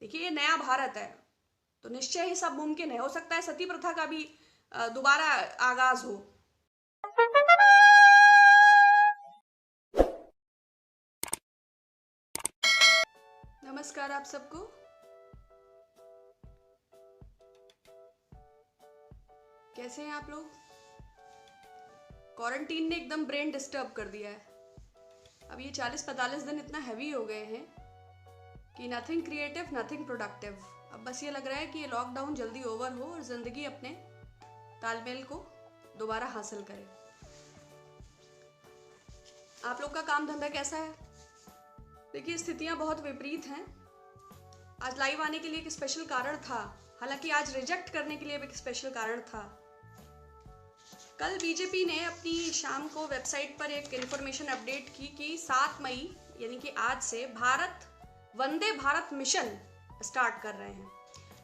देखिए, ये नया भारत है तो निश्चय ही सब मुमकिन है। हो सकता है सती प्रथा का भी दोबारा आगाज हो। नमस्कार आप सबको। कैसे हैं आप लोग? क्वारंटीन ने एकदम ब्रेन डिस्टर्ब कर दिया है। अब ये 40-45 दिन इतना हैवी हो गए हैं कि नथिंग क्रिएटिव, नथिंग प्रोडक्टिव। अब बस ये लग रहा है कि ये लॉकडाउन जल्दी ओवर हो और जिंदगी अपने तालमेल को दोबारा हासिल करे। आप लोग का काम धंधा कैसा है? देखिए, स्थितियां बहुत विपरीत हैं। आज लाइव आने के लिए एक स्पेशल कारण था, हालांकि आज रिजेक्ट करने के लिए भी एक स्पेशल कारण था। कल बीजेपी ने अपनी शाम को वेबसाइट पर एक इंफॉर्मेशन अपडेट की कि 7 मई यानी कि आज से वंदे भारत मिशन स्टार्ट कर रहे हैं।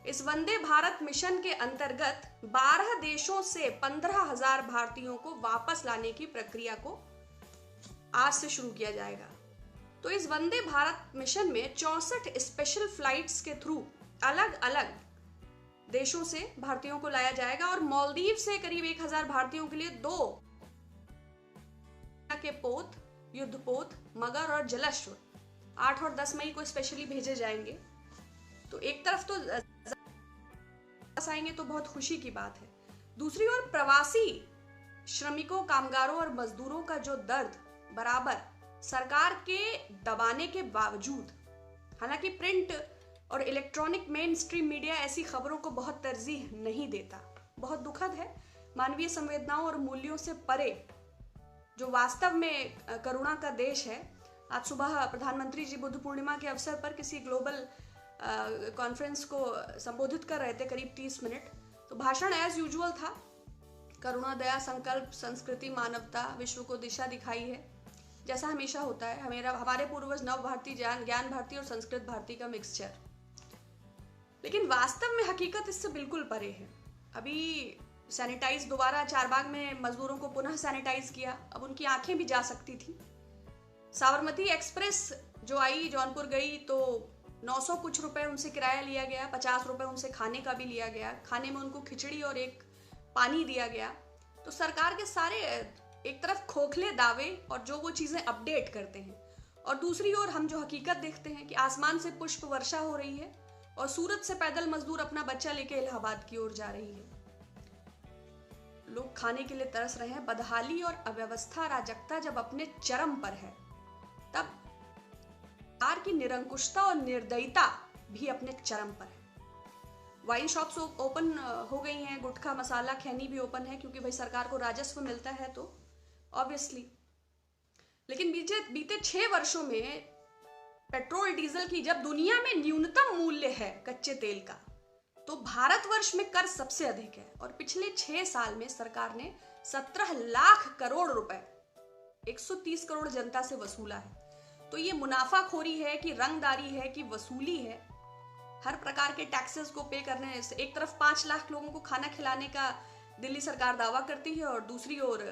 इस वंदे भारत मिशन के अंतर्गत 12 देशों से 15,000 भारतीयों को वापस लाने की प्रक्रिया को आज से शुरू किया जाएगा। तो इस वंदे भारत मिशन में 64 स्पेशल फ्लाइट्स के थ्रू अलग अलग देशों से भारतीयों को लाया जाएगा और मालदीव से करीब 1,000 भारतीयों के लिए 2 के पोत, युद्धपोत, मगर और जलश्व 8 और 10 मई को स्पेशली भेजे जाएंगे। तो एक तरफ तो आएंगे तो बहुत खुशी की बात है, दूसरी ओर प्रवासी श्रमिकों, कामगारों और मजदूरों का जो दर्द बराबर सरकार के दबाने के बावजूद, हालांकि प्रिंट और इलेक्ट्रॉनिक मेन स्ट्रीम मीडिया ऐसी खबरों को बहुत तरजीह नहीं देता, बहुत दुखद है। मानवीय संवेदनाओं और मूल्यों से परे जो वास्तव में करुणा का देश है। आज सुबह प्रधानमंत्री जी बुद्ध पूर्णिमा के अवसर पर किसी ग्लोबल कॉन्फ्रेंस को संबोधित कर रहे थे करीब 30 मिनट। तो भाषण एज यूजुअल था, करुणा, दया, संकल्प, संस्कृति, मानवता, विश्व को दिशा दिखाई है, जैसा हमेशा होता है। हमारे पूर्वज नव भारती, ज्ञान भारती और संस्कृत भारती का मिक्सचर। लेकिन वास्तव में हकीकत इससे बिल्कुल परे है। अभी सैनिटाइज दोबारा चारबाग में मजदूरों को पुनः सैनिटाइज किया, अब उनकी आंखें भी जा सकती थी। साबरमती एक्सप्रेस जो आई, जौनपुर गई, तो 900 कुछ रुपए उनसे किराया लिया गया, 50 रुपए उनसे खाने का भी लिया गया। खाने में उनको खिचड़ी और एक पानी दिया गया। तो सरकार के सारे एक तरफ खोखले दावे और जो वो चीजें अपडेट करते हैं, और दूसरी ओर हम जो हकीकत देखते हैं कि आसमान से पुष्प वर्षा हो रही है और सूरत से पैदल मजदूर अपना बच्चा लेके इलाहाबाद की ओर जा रही है। लोग खाने के लिए तरस रहे हैं। बदहाली और अव्यवस्था, अराजकता जब अपने चरम पर है, तब सरकार की निरंकुशता और निर्दयता भी अपने चरम पर है। वाइन शॉप्स ओपन हो गई हैं, गुटखा, मसाला, खैनी भी ओपन है, क्योंकि भाई सरकार को राजस्व मिलता है तो ऑब्वियसली। लेकिन बीते 6 वर्षों में पेट्रोल डीजल की जब दुनिया में न्यूनतम मूल्य है कच्चे तेल का, तो भारतवर्ष में कर सबसे अधिक है। और पिछले 6 साल में सरकार ने 17 लाख करोड़ रुपए 130 करोड़ जनता से वसूला है। तो ये मुनाफाखोरी है कि रंगदारी है कि वसूली है। हर प्रकार के टैक्सेस को पे करने से एक तरफ 5 लाख लोगों को खाना खिलाने का दिल्ली सरकार दावा करती है और दूसरी ओर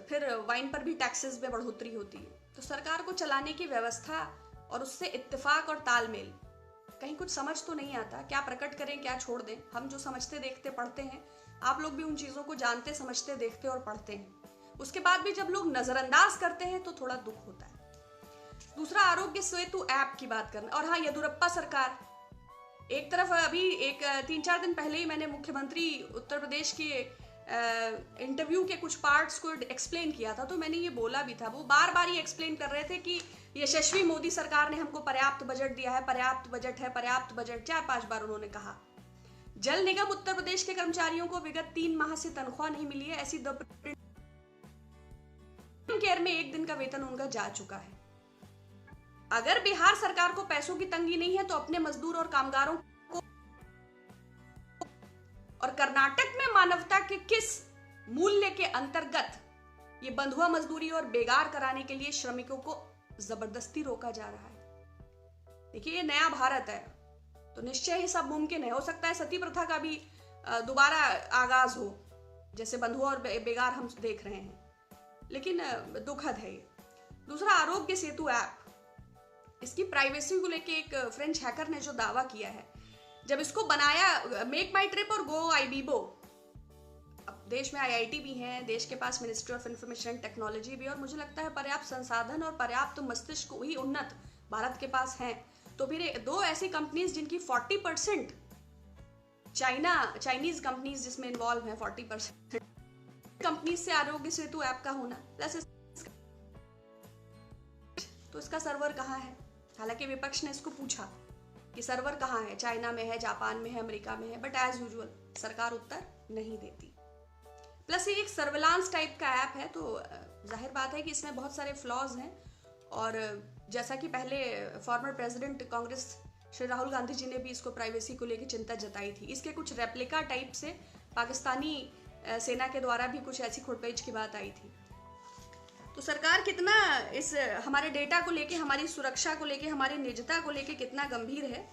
फिर वाइन पर भी टैक्सेस में बढ़ोतरी होती है। तो सरकार को चलाने की व्यवस्था और उससे इत्तेफाक और तालमेल, कहीं कुछ समझ तो नहीं आता। क्या प्रकट करें, क्या छोड़ दें? हम जो समझते, देखते, पढ़ते हैं, आप लोग भी उन चीजों को जानते, समझते, देखते और पढ़ते हैं। उसके बाद भी जब लोग नजरअंदाज करते हैं तो थोड़ा दुख होता है। दूसरा, आरोग्य सेतु ऐप की बात करना। और हाँ, येदियुरप्पा सरकार एक तरफ, अभी 3-4 दिन पहले ही मैंने मुख्यमंत्री उत्तर प्रदेश के इंटरव्यू के कुछ पार्ट्स को एक्सप्लेन किया था, तो मैंने ये बोला भी था, वो बार बार ये एक्सप्लेन कर रहे थे कि यशस्वी मोदी सरकार ने हमको पर्याप्त बजट दिया है, पर्याप्त बजट है, पर्याप्त बजट। 4-5 बार उन्होंने कहा। जल निगम उत्तर प्रदेश के कर्मचारियों को विगत 3 माह से तनख्वाह नहीं मिली है। ऐसी केयर में 1 दिन का वेतन उनका जा चुका है। अगर बिहार सरकार को पैसों की तंगी नहीं है तो अपने मजदूर और कामगारों को, और कर्नाटक में मानवता के किस मूल्य के अंतर्गत ये बंधुआ मजदूरी और बेगार कराने के लिए श्रमिकों को जबरदस्ती रोका जा रहा है? देखिए, ये नया भारत है तो निश्चय ही सब मुमकिन है। हो सकता है सती प्रथा का भी दोबारा आगाज हो, जैसे बंधुआ और बेगार हम देख रहे हैं, लेकिन दुखद है ये। दूसरा, आरोग्य सेतु ऐप। इसकी प्राइवेसी को लेके एक फ्रेंच हैकर ने जो दावा किया है, जब इसको बनाया मेक माई ट्रिप और गो आईबीबो, अब देश में आईआईटी भी हैं, देश के पास मिनिस्ट्री ऑफ इंफॉर्मेशन टेक्नोलॉजी भी, और मुझे लगता है पर्याप्त संसाधन और पर्याप्त मस्तिष्क ही उन्नत भारत के पास हैं, तो फिर दो ऐसी कंपनीज जिनकी 40% चाइनीज कंपनीज जिसमें इन्वॉल्व है, 40% कंपनीज से आरोग्य सेतु ऐप का होना, प्लस तो इसका सर्वर कहाँ है? हालांकि विपक्ष ने इसको पूछा कि सर्वर कहाँ है, चाइना में है, जापान में है, अमेरिका में है, बट एज यूजुअल सरकार उत्तर नहीं देती। प्लस ये एक सर्विलांस टाइप का ऐप है, तो जाहिर बात है कि इसमें बहुत सारे फ्लॉज हैं, और जैसा कि पहले फॉर्मर प्रेसिडेंट कांग्रेस श्री राहुल गांधी जी ने भी इसको प्राइवेसी को लेकर चिंता जताई थी। इसके कुछ रेप्लिका टाइप से पाकिस्तानी सेना के द्वारा भी कुछ ऐसी खोटपेच की बात आई थी। तो सरकार कितना इस हमारे डेटा को लेके, हमारी सुरक्षा को लेके, हमारी निजता को लेके कितना गंभीर है,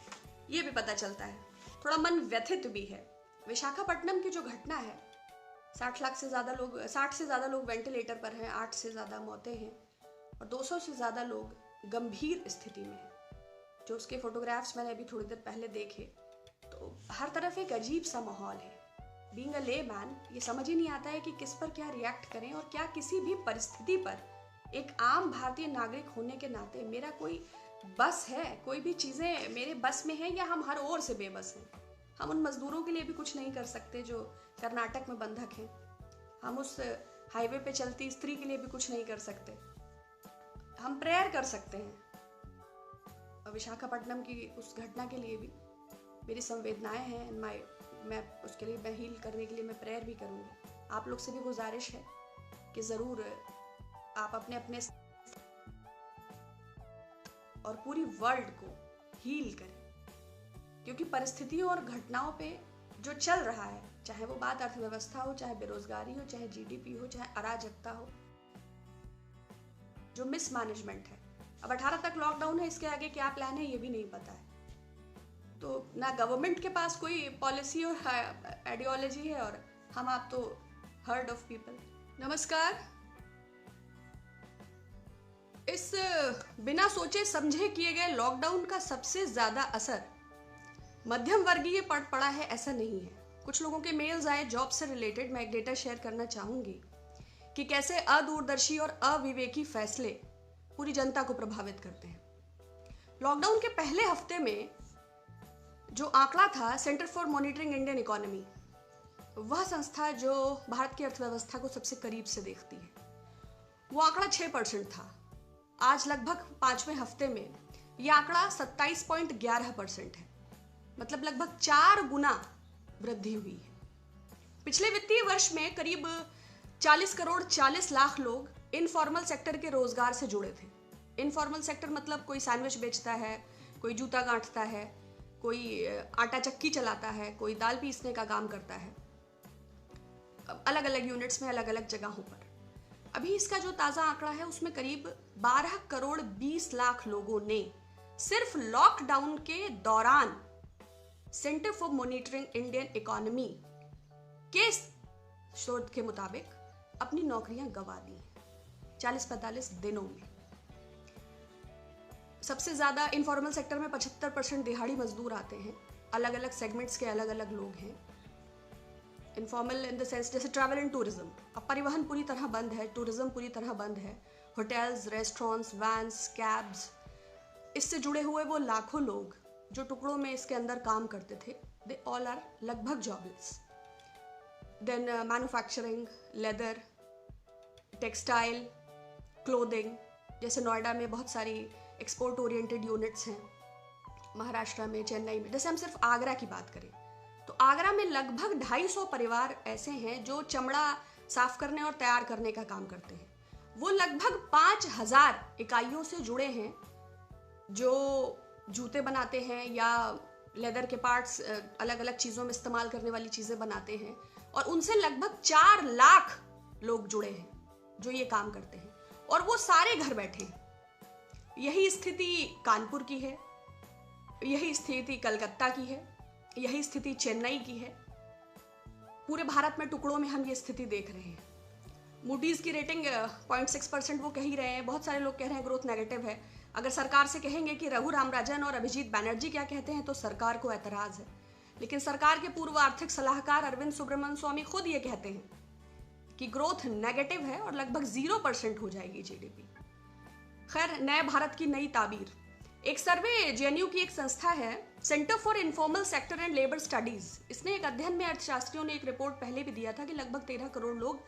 ये भी पता चलता है। थोड़ा मन व्यथित भी है। विशाखापट्टनम की जो घटना है, 60 से ज़्यादा लोग वेंटिलेटर पर हैं, 8 से ज़्यादा मौतें हैं और 200 से ज़्यादा लोग गंभीर स्थिति में हैं। जो उसके फोटोग्राफ्स मैंने अभी थोड़ी देर पहले देखे, तो हर तरफ एक अजीब सा माहौल है। बीइंग अ लेमैन, ये समझ ही नहीं आता है कि किस पर क्या रिएक्ट करें, और क्या किसी भी परिस्थिति पर एक आम भारतीय नागरिक होने के नाते मेरा कोई बस है, कोई भी चीज़ें मेरे बस में हैं, या हम हर ओर से बेबस हैं। हम उन मजदूरों के लिए भी कुछ नहीं कर सकते जो कर्नाटक में बंधक हैं, हम उस हाईवे पे चलती स्त्री के लिए भी कुछ नहीं कर सकते। हम प्रेयर कर सकते हैं, और विशाखापट्टनम की उस घटना के लिए भी मेरी संवेदनाएं हैं, मैं उसके लिए मैं हील करने के लिए मैं प्रेयर भी करूँगी। आप लोग से भी गुजारिश है कि ज़रूर आप अपने अपने और पूरी वर्ल्ड को हील करें, क्योंकि परिस्थितियों और घटनाओं पे जो चल रहा है, चाहे वो बात अर्थव्यवस्था हो, चाहे बेरोजगारी हो, चाहे जीडीपी हो, चाहे अराजकता हो, जो मिसमैनेजमेंट है। अब 18 तक लॉकडाउन है, इसके आगे क्या प्लान है ये भी नहीं पता है। तो ना गवर्नमेंट के पास कोई पॉलिसी और आइडियोलॉजी है, और हम आप तो हर्ड ऑफ पीपल। नमस्कार। इस बिना सोचे समझे किए गए लॉकडाउन का सबसे ज्यादा असर मध्यम वर्गीय पर पड़ा है, ऐसा नहीं है। कुछ लोगों के मेल्स आए जॉब से रिलेटेड, मैं एक डेटा शेयर करना चाहूंगी कि कैसे अदूरदर्शी और अविवेकी फैसले पूरी जनता को प्रभावित करते हैं। लॉकडाउन के पहले हफ्ते में जो आंकड़ा था centre for monitoring Indian economy, वह संस्था जो भारत की अर्थव्यवस्था को सबसे करीब से देखती है, वो आंकड़ा 6% था। आज लगभग 5वें हफ्ते में यह आंकड़ा 27.11% है, मतलब लगभग 4 गुना वृद्धि हुई है। पिछले वित्तीय वर्ष में करीब 40 करोड़ 40 लाख लोग इनफॉर्मल सेक्टर के रोजगार से जुड़े थे। इनफॉर्मल सेक्टर मतलब कोई सैंडविच बेचता है, कोई जूता गांठता है, कोई आटा चक्की चलाता है, कोई दाल पीसने का काम करता है, अलग अलग यूनिट्स में, अलग अलग जगहों पर। अभी इसका जो ताज़ा आंकड़ा है उसमें करीब 12 करोड़ 20 लाख लोगों ने सिर्फ लॉकडाउन के दौरान centre for monitoring Indian economy के शोध के मुताबिक अपनी नौकरियां गंवा दी 40-45 दिनों में। सबसे ज्यादा इनफॉर्मल सेक्टर में 75% दिहाड़ी मजदूर आते हैं। अलग अलग सेगमेंट्स के अलग अलग लोग हैं। इनफॉर्मल इन द सेंस जैसे ट्रैवल एंड टूरिज्म, अब परिवहन पूरी तरह बंद है, टूरिज्म पूरी तरह बंद है, होटल्स, रेस्टोरेंट्स, वैन्स, कैब्स, इससे जुड़े हुए वो लाखों लोग जो टुकड़ों में इसके अंदर काम करते थे, दे ऑल आर लगभग jobless. Then manufacturing, leather, textile, clothing, जैसे नोएडा में बहुत सारी एक्सपोर्ट ओरिएंटेड यूनिट्स हैं, महाराष्ट्र में, चेन्नई में। जैसे हम सिर्फ आगरा की बात करें तो आगरा में लगभग 250 परिवार ऐसे हैं जो चमड़ा साफ करने और तैयार करने का काम करते हैं। वो लगभग 5000 इकाइयों से जुड़े हैं जो जूते बनाते हैं या लेदर के पार्ट्स, अलग अलग चीज़ों में इस्तेमाल करने वाली चीज़ें बनाते हैं, और उनसे लगभग 4 लाख लोग जुड़े हैं जो ये काम करते हैं, और वो सारे घर बैठे हैं। यही स्थिति कानपुर की है, यही स्थिति कलकत्ता की है, यही स्थिति चेन्नई की है। पूरे भारत में टुकड़ों में हम ये स्थिति देख रहे हैं। मूडीज की रेटिंग 0.6% वो कह ही रहे हैं, बहुत सारे लोग कह रहे हैं ग्रोथ नेगेटिव है। अगर सरकार से कहेंगे कि रघु राम राजन और अभिजीत बैनर्जी क्या कहते हैं तो सरकार को ऐतराज है, लेकिन सरकार के पूर्व आर्थिक सलाहकार अरविंद सुब्रमण्यम स्वामी खुद ये कहते हैं कि ग्रोथ नेगेटिव है और लगभग 0% हो जाएगी जीडीपी। खैर, नए भारत की नई ताबीर। एक सर्वे जेएनयू की एक संस्था है, centre for informal sector and labour studies, इसने एक अध्ययन में अर्थशास्त्रियों ने एक रिपोर्ट पहले भी दिया था कि लगभग 13 करोड़ लोग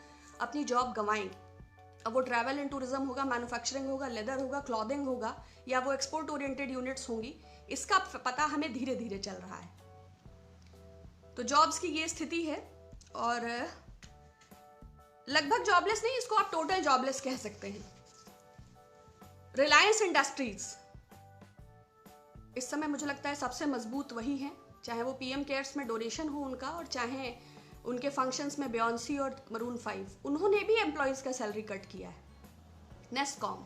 अपनी जॉब गंवाएंगे। अब वो ट्रैवल एंड टूरिज्म होगा, मैन्युफैक्चरिंग होगा, लेदर होगा, क्लॉथिंग होगा, या वो एक्सपोर्ट ओरिएंटेड यूनिट्स होंगी, इसका पता हमें धीरे धीरे चल रहा है। तो जॉब्स की ये स्थिति है और लगभग जॉबलेस नहीं, इसको आप टोटल जॉबलेस कह सकते हैं। रिलायंस इंडस्ट्रीज इस समय मुझे लगता है सबसे मजबूत वही है, चाहे वो पीएम केयर्स में डोनेशन हो उनका और चाहे उनके फंक्शंस में बियॉन्सी और मरून 5, उन्होंने भी एम्प्लॉयज का सैलरी कट किया है। नेस्कॉम,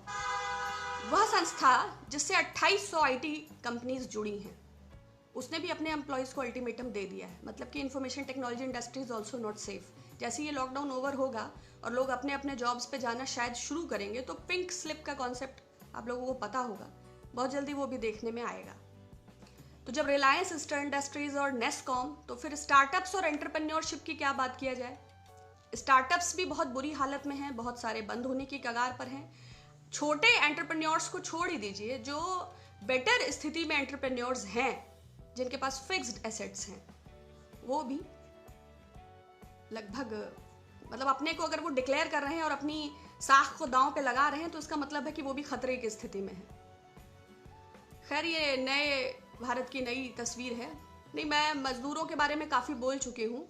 वह संस्था जिससे 2800 आईटी कंपनीज जुड़ी हैं, उसने भी अपने एम्प्लॉयज को अल्टीमेटम दे दिया है, मतलब कि information technology industry is also not safe. जैसे ये लॉकडाउन ओवर होगा और लोग अपने अपने जॉब्स पे जाना शायद शुरू करेंगे, तो पिंक स्लिप का कॉन्सेप्ट आप लोगों को पता होगा, बहुत जल्दी वो भी देखने में आएगा। तो जब रिलायंस इंडस्ट्रीज और नेस्कॉम, तो फिर स्टार्टअप्स और एंटरप्रेन्योरशिप की क्या बात किया जाए। स्टार्टअप्स भी बहुत बुरी हालत में हैं, बहुत सारे बंद होने की कगार पर हैं। छोटे एंटरप्रेन्योर्स को छोड़ ही दीजिए, जो बेटर स्थिति में एंटरप्रेन्योर्स हैं, जिनके पास फिक्स्ड एसेट्स हैं, वो भी लगभग, मतलब अपने को अगर वो डिक्लेयर कर रहे हैं और अपनी साख को दांव पे लगा रहे हैं, तो इसका मतलब है कि वो भी खतरे की स्थिति में है। खैर, ये नए भारत की नई तस्वीर है। नहीं, मैं मजदूरों के बारे में काफ़ी बोल चुकी हूँ,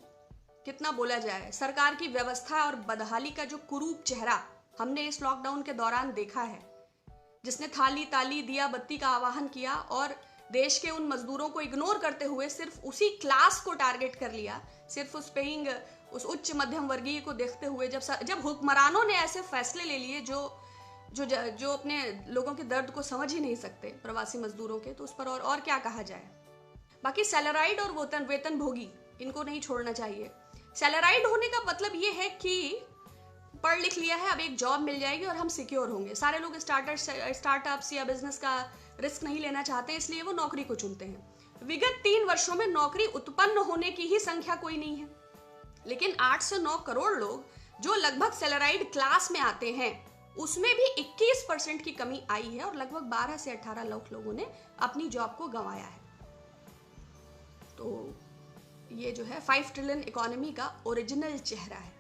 कितना बोला जाए। सरकार की व्यवस्था और बदहाली का जो कुरूप चेहरा हमने इस लॉकडाउन के दौरान देखा है, जिसने थाली ताली दिया बत्ती का आह्वान किया और देश के उन मजदूरों को इग्नोर करते हुए सिर्फ उसी क्लास को टारगेट कर लिया, सिर्फ उस उच्च मध्यम वर्गीय को देखते हुए, जब हुक्मरानों ने ऐसे फैसले ले लिए जो अपने लोगों के दर्द को समझ ही नहीं सकते, प्रवासी मजदूरों के, तो उस पर और क्या कहा जाए। बाकी सैलराइड और वेतन भोगी, इनको नहीं छोड़ना चाहिए। सैलराइड होने का मतलब ये है कि पढ़ लिख लिया है, अब एक जॉब मिल जाएगी और हम सिक्योर होंगे। सारे लोग स्टार्टअप्स या बिजनेस का रिस्क नहीं लेना चाहते, इसलिए वो नौकरी को चुनते हैं। विगत 3 वर्षों में नौकरी उत्पन्न होने की ही संख्या कोई नहीं है, लेकिन 8 से 9 करोड़ लोग जो लगभग सैलराइड क्लास में आते हैं, उसमें भी 21% की कमी आई है और लगभग 12 से 18 लाख लोगों ने अपनी जॉब को गंवाया है। तो ये जो है 5 ट्रिलियन इकोनॉमी का ओरिजिनल चेहरा है।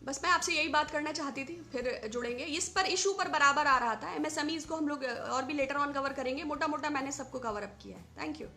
बस मैं आपसे यही बात करना चाहती थी, फिर जुड़ेंगे। इस पर इशू पर बराबर आ रहा था, एमएसएमईज को हम लोग और भी लेटर ऑन कवर करेंगे। मोटा मोटा मैंने सबको कवर अप किया है। Thank you.